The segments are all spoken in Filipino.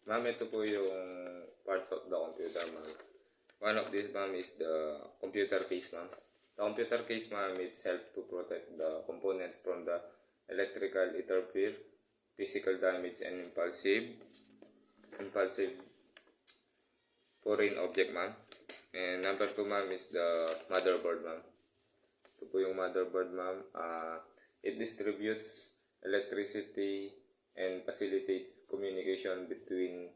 Ma'am, ito po yung parts of the computer, ma'am. One of these, ma'am, is the computer case, ma'am. The computer case, ma'am, it's help to protect the components from the electrical interfere, physical damage, and impulsive foreign object, ma'am. And number 2, ma'am, is the motherboard, ma'am. Ito po yung motherboard, ma'am. It distributes electricity and facilitates communication between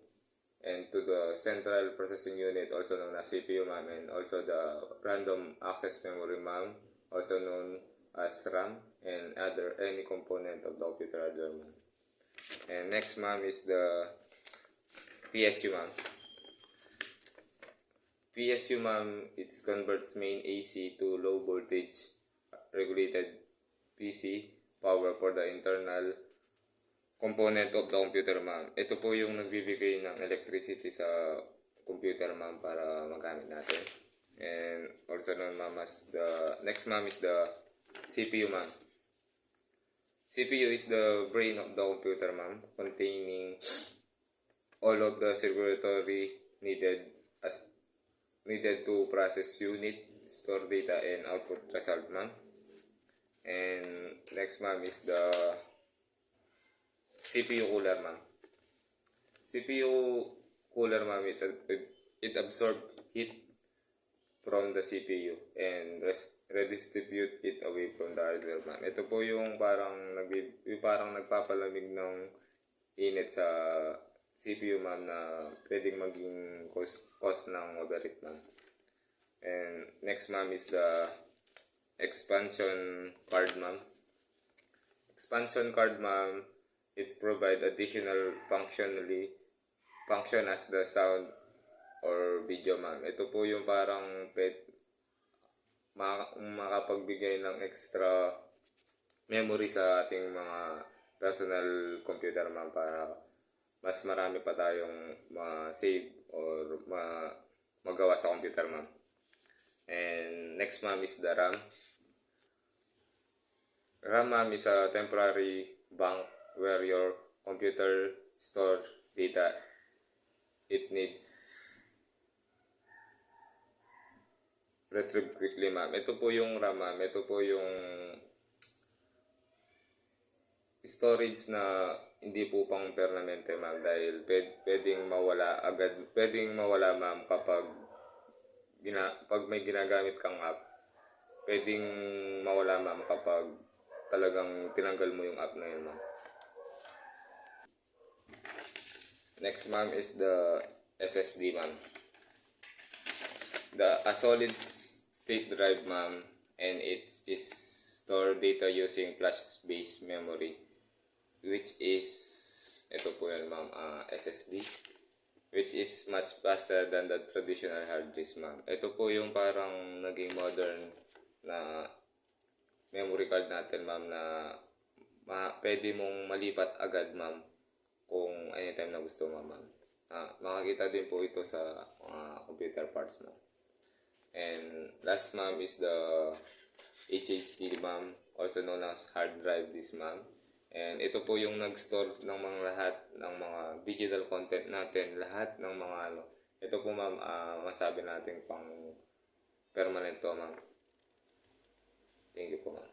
and to the central processing unit, also known as CPU, ma'am, and also the random access memory, ma'am, also known as RAM, and any component of the computer hardware, ma'am. And next, ma'am, is the PSU, ma'am. PSU, ma'am, it converts main AC to low voltage regulated PC power for the internal component of the computer, ma'am. Ito po yung nagbibigay ng electricity sa computer, ma'am, para magamit natin. And also known, ma'am, as the next, ma'am, is the CPU, ma'am. CPU is the brain of the computer, ma'am, containing all of the circuitry needed to process unit, store data, and output result, ma'am. And next, ma'am, is the CPU cooler, ma'am. CPU cooler, ma'am, it absorbs heat from the CPU and redistribute it away from the hardware, ma'am. Ito po yung parang nagpapalamig ng init sa CPU, ma'am, na pwedeng maging cause ng overheat, ma'am. And next, ma'am, is the expansion card, ma'am. Expansion card, ma'am, it provide additional function as the sound or video, ma'am. Ito po yung parang makapagbigay ng extra memory sa ating mga personal computer, ma'am, para mas marami pa tayong ma-save or magawa sa computer, ma'am. And next, ma'am, is the RAM. RAM, ma'am, is a temporary bank where your computer store data it needs retrieve quickly, ma'am. Ito po yung RAM, ma'am. Ito po yung storage na hindi po pang permanente, ma'am, dahil pwedeng mawala, ma'am, kapag may ginagamit kang app. Pwedeng mawala, ma'am, kapag talagang tinanggal mo yung app na yun, ma'am. Next, ma'am, is the SSD, ma'am. A solid state drive, ma'am, and it is store data using flash-based memory, which is ito po yan, ma'am, SSD, which is much faster than the traditional hard disk, ma'am. Ito po yung parang naging modern na memory card natin, ma'am, na pwede mong malipat agad, ma'am, kung anytime na gusto mo, ma'am. Makakita din po ito sa computer parts, ma'am. And last, ma'am, is the HDD, ma'am, also known as hard drive disk, ma'am. And ito po yung nag-store ng lahat ng mga digital content natin, lahat ng mga ito po, ma'am, masabi natin pang permanent to, ma'am. Thank you po, ma'am.